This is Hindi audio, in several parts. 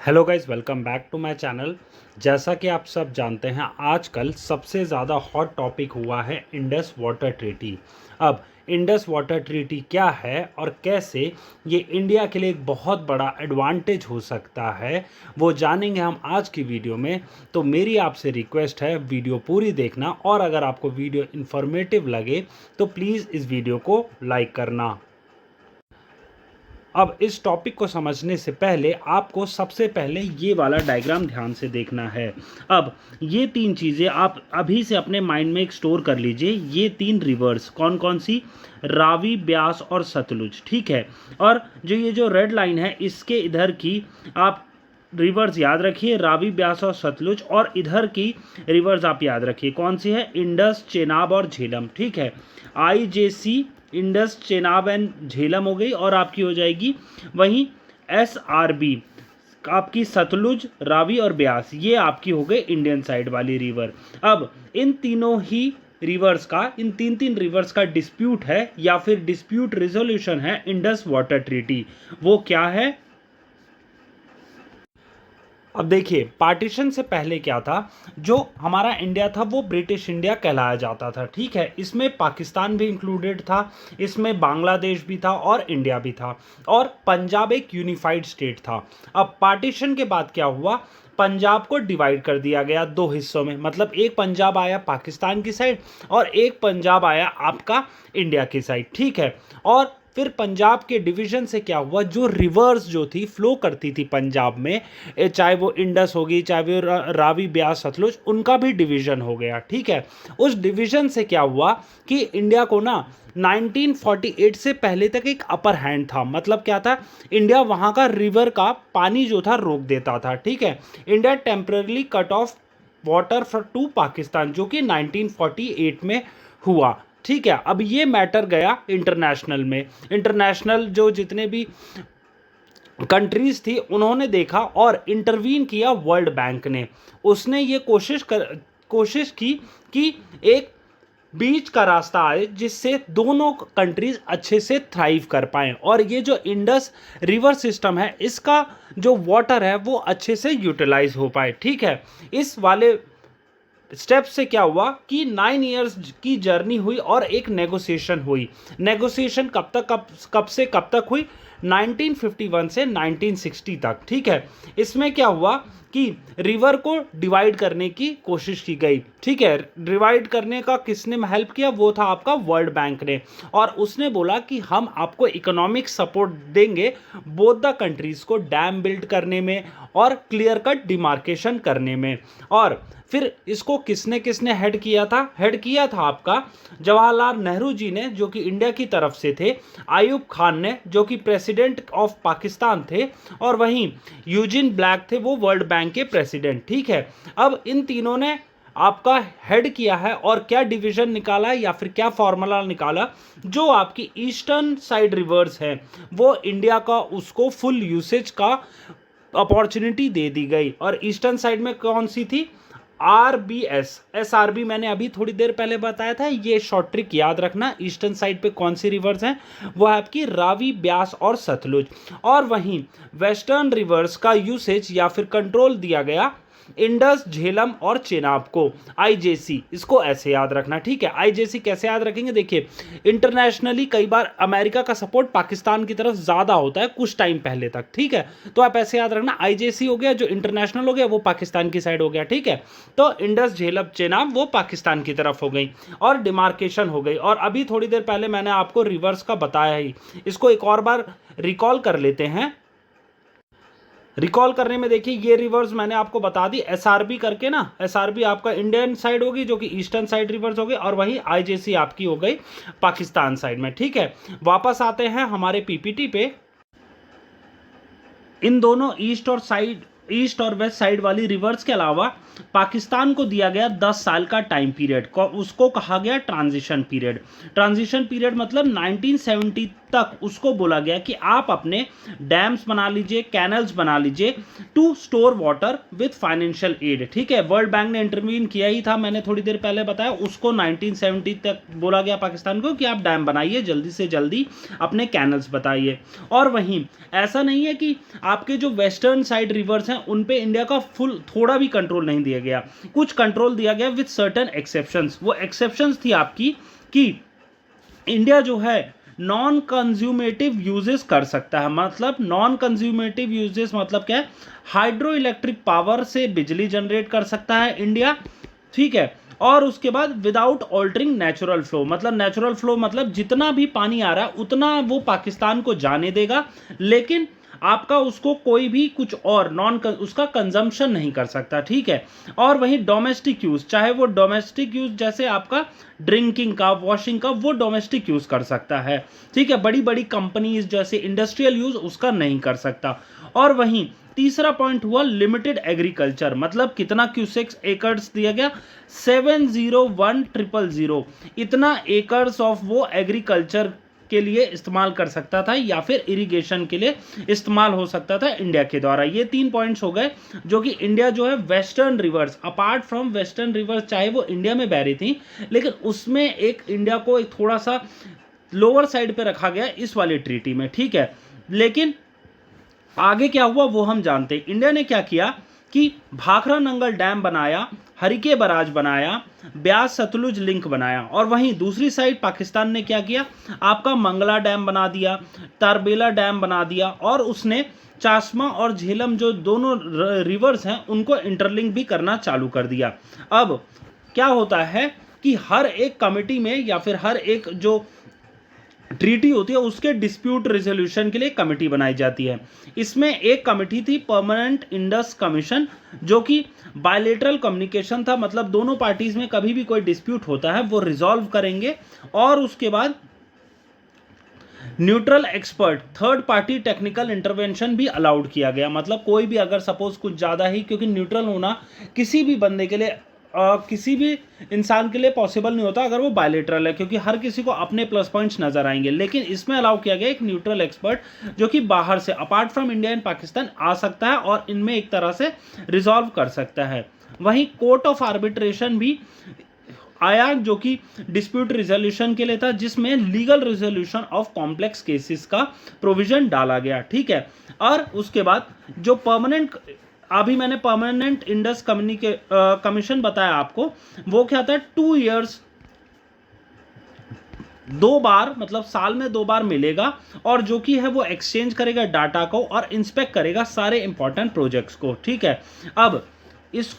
Hello guys, welcome back to my channel. जैसा कि आप सब जानते हैं, आजकल सबसे ज़्यादा हॉट टॉपिक हुआ है इंडस वाटर ट्रीटी। अब इंडस वाटर ट्रीटी क्या है और कैसे ये इंडिया के लिए एक बहुत बड़ा एडवांटेज हो सकता है, वो जानेंगे हम आज की वीडियो में। तो मेरी आपसे रिक्वेस्ट है, वीडियो पूरी देखना, और अगर आपको वीडियो इन्फॉर्मेटिव लगे तो प्लीज़ इस वीडियो को लाइक करना। अब इस टॉपिक को समझने से पहले आपको सबसे पहले ये वाला डायग्राम ध्यान से देखना है। अब ये तीन चीज़ें आप अभी से अपने माइंड में एक स्टोर कर लीजिए। ये तीन रिवर्स कौन कौन सी? रावी, ब्यास और सतलुज, ठीक है। और ये जो रेड लाइन है, इसके इधर की आप रिवर्स याद रखिए, रावी, ब्यास और सतलुज। और इधर की रिवर्स आप याद रखिए, कौन सी है? इंडस, चेनाब और झेलम, ठीक है। IJC Indus, Chenab and Jhelum हो गई, और आपकी हो जाएगी वहीं SRB आपकी सतलुज, रावी और ब्यास, ये आपकी हो गई इंडियन साइड वाली रिवर। अब इन तीनों ही रिवर्स का, इन तीन रिवर्स का डिस्प्यूट है या फिर डिस्प्यूट रिजोल्यूशन है इंडस वाटर ट्रीटी। वो क्या है? अब देखिए, पार्टीशन से पहले क्या था, जो हमारा इंडिया था वो ब्रिटिश इंडिया कहलाया जाता था, ठीक है। इसमें पाकिस्तान भी इंक्लूडेड था, इसमें बांग्लादेश भी था और इंडिया भी था, और पंजाब एक यूनिफाइड स्टेट था। अब पार्टीशन के बाद क्या हुआ, पंजाब को डिवाइड कर दिया गया दो हिस्सों में। मतलब एक पंजाब आया पाकिस्तान की साइड और एक पंजाब आया आपका इंडिया की साइड, ठीक है। और फिर पंजाब के डिवीजन से क्या हुआ, जो रिवर्स जो थी फ्लो करती थी पंजाब में, चाहे वो इंडस होगी, चाहे वो रावी, ब्यास, सतलुज, उनका भी डिवीजन हो गया, ठीक है। उस डिवीजन से क्या हुआ कि इंडिया को ना 1948 से पहले तक एक अपर हैंड था। मतलब क्या था, इंडिया वहां का रिवर का पानी जो था रोक देता था, ठीक है। India temporary cut off water to Pakistan, जो कि 1948 में हुआ, ठीक है। अब ये मैटर गया इंटरनेशनल में। इंटरनेशनल जो जितने भी कंट्रीज थी, उन्होंने देखा और इंटरवीन किया वर्ल्ड बैंक ने। उसने ये कोशिश की कि एक बीच का रास्ता आए जिससे दोनों कंट्रीज अच्छे से थ्राइव कर पाएं, और ये जो इंडस रिवर सिस्टम है, इसका जो वाटर है वो अच्छे से यूटिलाइज हो पाए, ठीक है। इस वाले स्टेप से क्या हुआ कि 9 इयर्स की जर्नी हुई और एक नेगोशिएशन हुई। नेगोशिएशन कब से कब तक हुई? 1951 से 1960 तक, ठीक है। इसमें क्या हुआ कि रिवर को डिवाइड करने की कोशिश की गई, ठीक है। डिवाइड करने का किसने हेल्प किया? वो था आपका वर्ल्ड बैंक ने। और उसने बोला कि हम आपको इकोनॉमिक सपोर्ट देंगे बोथ द कंट्रीज को डैम बिल्ड करने में और क्लियर कट डिमार्केशन करने में। और फिर इसको किसने किसने हेड किया था? हेड किया था आपका जवाहरलाल नेहरू जी ने, जो कि इंडिया की तरफ से थे। आयूब खान ने, जो कि प्रेसिडेंट ऑफ पाकिस्तान थे। और वहीं यूजिन ब्लैक थे, वो वर्ल्ड बैंक के प्रेसिडेंट, ठीक है। अब इन तीनों ने आपका हेड किया है, और क्या डिवीजन निकाला या फिर क्या फॉर्मूला निकाला, जो आपकी ईस्टर्न साइड रिवर्स है वो इंडिया का, उसको फुल यूसेज का अपॉर्चुनिटी दे दी गई। और ईस्टर्न साइड में कौन सी थी? RBS, SRB मैंने अभी थोड़ी देर पहले बताया था। ये शॉर्ट ट्रिक याद रखना। ईस्टर्न साइड पे कौन सी रिवर्स हैं? वो है आपकी रावी, ब्यास और सतलुज। और वहीं वेस्टर्न रिवर्स का यूसेज या फिर कंट्रोल दिया गया इंडस, झेलम और चेनाब को, IJC। इसको ऐसे याद रखना, ठीक है। IJC कैसे याद रखेंगे? देखिए, इंटरनेशनली कई बार अमेरिका का सपोर्ट पाकिस्तान की तरफ ज़्यादा होता है कुछ टाइम पहले तक, ठीक है। तो आप ऐसे याद रखना, IJC हो गया, जो इंटरनेशनल हो गया वो पाकिस्तान की साइड हो गया, ठीक है। तो इंडस, झेलम, चेनाब वो पाकिस्तान की तरफ हो गई और डिमार्केशन हो गई। और अभी थोड़ी देर पहले मैंने आपको रिवर्स का बताया ही, इसको एक और बार रिकॉल कर लेते हैं। रिकॉल करने में देखिए, ये रिवर्स मैंने आपको बता दी SRB करके ना। SRB आपका इंडियन साइड होगी, जो कि ईस्टर्न साइड रिवर्स हो गई, और वहीं IJC आपकी हो गई पाकिस्तान साइड में, ठीक है। वापस आते हैं हमारे PPT पे। इन दोनों ईस्ट और वेस्ट साइड वाली रिवर्स के अलावा पाकिस्तान को दिया गया 10 साल का टाइम पीरियड, उसको कहा गया ट्रांजिशन पीरियड। ट्रांजिशन पीरियड मतलब तक उसको बोला गया कि आप अपने डैम्स बना लीजिए, कैनल्स बना लीजिए to store water with financial aid. ठीक है, वर्ल्ड बैंक ने इंटरवीन किया ही था, मैंने थोड़ी देर पहले बताया। उसको 1970 तक बोला गया पाकिस्तान को कि आप डैम बनाइए, जल्दी से जल्दी अपने कैनल्स बताइए। और वहीं ऐसा नहीं है कि आपके जो वेस्टर्न साइड रिवर्स हैं उन पे इंडिया का फुल थोड़ा भी कंट्रोल नहीं दिया गया, कुछ कंट्रोल दिया गया विथ सर्टेन एक्सेप्शंस। वो एक्सेप्शंस थी आपकी कि इंडिया जो है नॉन कंज्यूमेटिव यूजेस कर सकता है। मतलब नॉन कंज्यूमेटिव यूजेस मतलब क्या है, हाइड्रो इलेक्ट्रिक पावर से बिजली जनरेट कर सकता है इंडिया। ठीक है, और उसके बाद विदाउट ऑल्टरिंग नेचुरल फ्लो, मतलब नेचुरल फ्लो मतलब जितना भी पानी आ रहा है उतना वो पाकिस्तान को जाने देगा, लेकिन आपका उसको कोई भी कुछ और उसका कंजम्पशन नहीं कर सकता। ठीक है, और वहीं डोमेस्टिक यूज, चाहे वो डोमेस्टिक यूज जैसे आपका ड्रिंकिंग का, वॉशिंग का, वो डोमेस्टिक यूज कर सकता है। ठीक है, बड़ी बड़ी कंपनीज जैसे इंडस्ट्रियल यूज उसका नहीं कर सकता। और वहीं तीसरा पॉइंट हुआ लिमिटेड एग्रीकल्चर, मतलब कितना क्यूसेक्स एकर्स दिया गया, 701,000 इतना एकर्स ऑफ वो एग्रीकल्चर के लिए इस्तेमाल कर सकता था या फिर इरिगेशन के लिए इस्तेमाल हो सकता था इंडिया के द्वारा। ये 3 पॉइंट्स हो गए जो कि इंडिया जो है western rivers, apart from western rivers चाहे वो इंडिया में बह रही थी, लेकिन उसमें एक इंडिया को एक थोड़ा सा लोअर साइड पे रखा गया इस वाली ट्रीटी में। ठीक है, लेकिन आगे क्या हुआ वो हम जानते हैं। इंडिया ने क्या किया कि भाखरा नंगल डैम बनाया, हरिके बराज बनाया, ब्यास सतलुज लिंक बनाया। और वहीं दूसरी साइड पाकिस्तान ने क्या किया, आपका मंगला डैम बना दिया, तारबेला डैम बना दिया, और उसने चाशमा और झेलम जो दोनों रिवर्स हैं उनको इंटरलिंक भी करना चालू कर दिया। अब क्या होता है कि हर एक कमेटी में या फिर हर एक जो ट्रीटी होती है उसके डिस्प्यूट रेजोल्यूशन के लिए कमेटी बनाई जाती है। इसमें एक कमेटी थी परमानेंट इंडस कमीशन, जो कि बायलेटरल कम्युनिकेशन था, मतलब दोनों पार्टीज में कभी भी कोई डिस्प्यूट होता है वो रिजॉल्व करेंगे। और उसके बाद neutral expert, third party technical intervention भी अलाउड किया गया। मतलब कोई भी अगर सपोज कुछ ज़्यादा ही, क्योंकि न्यूट्रल होना किसी भी बंदे के लिए किसी भी इंसान के लिए पॉसिबल नहीं होता अगर वो बायलेटरल है, क्योंकि हर किसी को अपने प्लस पॉइंट्स नजर आएंगे। लेकिन इसमें अलाउ किया गया एक न्यूट्रल एक्सपर्ट जो कि बाहर से apart from India and Pakistan आ सकता है और इनमें एक तरह से रिजॉल्व कर सकता है। वहीं कोर्ट ऑफ आर्बिट्रेशन भी आया जो कि डिस्प्यूट रिजोल्यूशन के लिए था, जिसमें legal resolution of complex cases का प्रोविजन डाला गया। ठीक है, और उसके बाद जो परमानेंट, अभी मैंने परमानेंट इंडस कमीशन बताया आपको, वो क्या था, 2 इयर्स, 2 बार, मतलब साल में 2 बार मिलेगा, और जो कि है वो एक्सचेंज करेगा डाटा को और इंस्पेक्ट करेगा सारे इंपॉर्टेंट प्रोजेक्ट्स को। ठीक है, अब इस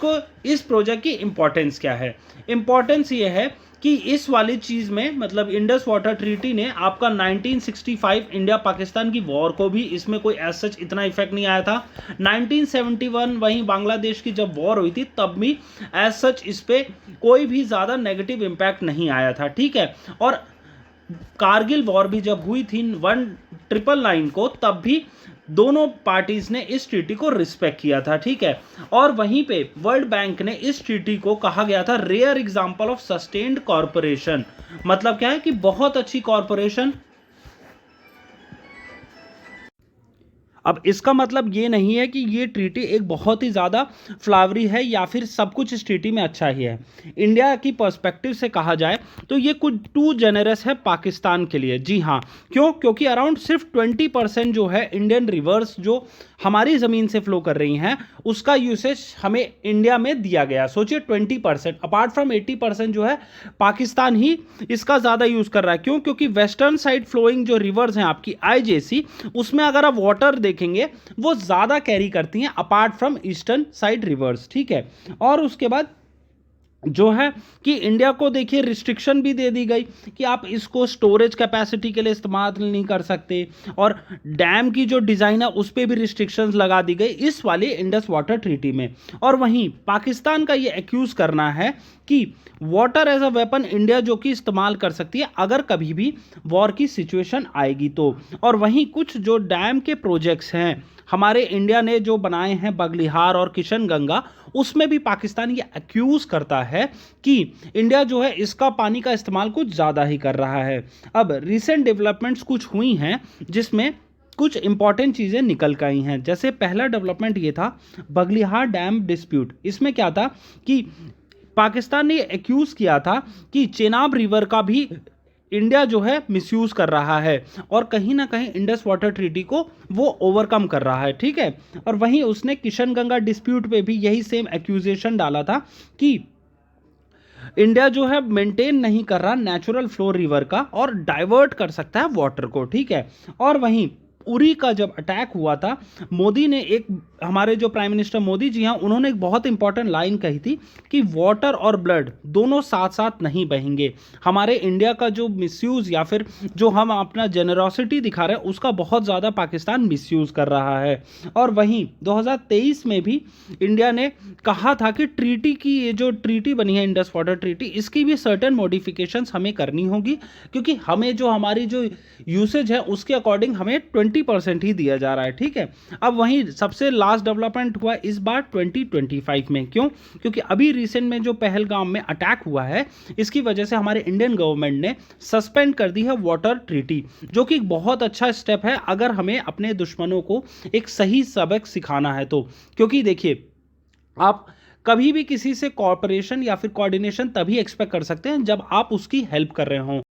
प्रोजेक्ट की इंपॉर्टेंस क्या है, इंपॉर्टेंस ये है कि इस वाली चीज़ में, मतलब इंडस वाटर ट्रीटी ने आपका 1965 इंडिया पाकिस्तान की वॉर को भी, इसमें कोई एज सच इतना इफेक्ट नहीं आया था। 1971 वहीं बांग्लादेश की जब वॉर हुई थी तब भी एज सच इस पर कोई भी ज़्यादा नेगेटिव इम्पैक्ट नहीं आया था। ठीक है, और कारगिल वॉर भी जब हुई थी 1999 को, तब भी दोनों पार्टीज ने इस ट्रीटी को रिस्पेक्ट किया था। ठीक है, और वहीं पे वर्ल्ड बैंक ने इस ट्रीटी को कहा गया था rare example of sustained corporation. मतलब क्या है कि बहुत अच्छी कॉर्पोरेशन। अब इसका मतलब ये नहीं है कि ये ट्रीटी एक बहुत ही ज़्यादा फ्लावरी है या फिर सब कुछ इस ट्रीटी में अच्छा ही है। इंडिया की पर्सपेक्टिव से कहा जाए तो ये कुछ टू जेनरस है पाकिस्तान के लिए। जी हाँ, क्यों? क्योंकि अराउंड सिर्फ 20% जो है इंडियन रिवर्स जो हमारी ज़मीन से फ्लो कर रही हैं उसका यूसेज हमें इंडिया में दिया गया। सोचिए 20%, अपार्ट फ्रॉम 80% जो है पाकिस्तान ही इसका ज़्यादा यूज़ कर रहा है। क्यों? क्योंकि वेस्टर्न साइड फ्लोइंग जो रिवर्स हैं आपकी आईजेसी, उसमें अगर आप वाटर देखेंगे वो ज़्यादा कैरी करती हैं apart from eastern side reverse. ठीक है, और उसके बाद जो है कि इंडिया को देखिए रिस्ट्रिक्शन भी दे दी गई कि आप इसको स्टोरेज कैपेसिटी के लिए इस्तेमाल नहीं कर सकते, और डैम की जो डिज़ाइन है उस पर भी रिस्ट्रिक्शंस लगा दी गई इस वाली इंडस वाटर ट्रीटी में। और वहीं पाकिस्तान का ये एक्यूज़ करना है कि water as a weapon India जो कि इस्तेमाल कर सकती है अगर कभी भी वॉर की सिचुएशन आएगी तो। और वहीं कुछ जो डैम के प्रोजेक्ट्स हैं हमारे इंडिया ने जो बनाए हैं बगलिहार और किशनगंगा, उसमें भी पाकिस्तान ये एक्यूज करता है कि इंडिया जो है इसका पानी का इस्तेमाल कुछ ज़्यादा ही कर रहा है। अब रिसेंट डेवलपमेंट्स कुछ हुई हैं जिसमें कुछ इंपॉर्टेंट चीज़ें निकल कर आई हैं। जैसे पहला डेवलपमेंट ये था बगलिहार डैम डिस्प्यूट। इसमें क्या था कि पाकिस्तान ने एक्यूज किया था कि चेनाब रिवर का भी इंडिया जो है मिसयूज कर रहा है और कहीं ना कहीं इंडस वाटर ट्रीटी को वो ओवरकम कर रहा है, ठीक है। और वहीं उसने किशनगंगा डिस्प्यूट पे भी यही सेम एक्यूजेशन डाला था कि इंडिया जो है मेंटेन नहीं कर रहा नेचुरल फ्लो रिवर का और डाइवर्ट कर सकता है वाटर को, ठीक है। और वहीं उरी का जब अटैक हुआ था, मोदी ने एक, हमारे जो प्राइम मिनिस्टर मोदी जी हैं, उन्होंने एक बहुत इंपॉर्टेंट लाइन कही थी कि वाटर और ब्लड दोनों साथ साथ नहीं बहेंगे। हमारे इंडिया का जो मिसयूज या फिर जो हम अपना जेनरोसिटी दिखा रहे हैं उसका बहुत ज़्यादा पाकिस्तान मिसयूज कर रहा है। और वहीं 2023 में भी इंडिया ने कहा था कि ट्रीटी की, ये जो ट्रीटी बनी है इंडस वाटर ट्रीटी, इसकी भी सर्टेन मॉडिफिकेशंस हमें करनी होगी क्योंकि हमें जो हमारी जो यूसेज है उसके अकॉर्डिंग हमें 20% ही दिया जा रहा है, ठीक है। अब वहीं सबसे लास्ट डेवलपमेंट हुआ इस बार 2025 में। क्यों? क्योंकि अभी रिसेंट में जो पहलगाम में अटैक हुआ है, इसकी वजह से हमारे इंडियन गवर्नमेंट ने सस्पेंड कर दी है वाटर ट्रीटी, जो कि एक बहुत अच्छा स्टेप है अगर हमें अपने दुश्मनों को एक सही सबक सिखाना है तो। क्योंकि देखिए, आप कभी भी किसी से कॉर्पोरेशन या फिर कोऑर्डिनेशन तभी एक्सपेक्ट कर सकते हैं जब आप उसकी हेल्प कर रहे हों।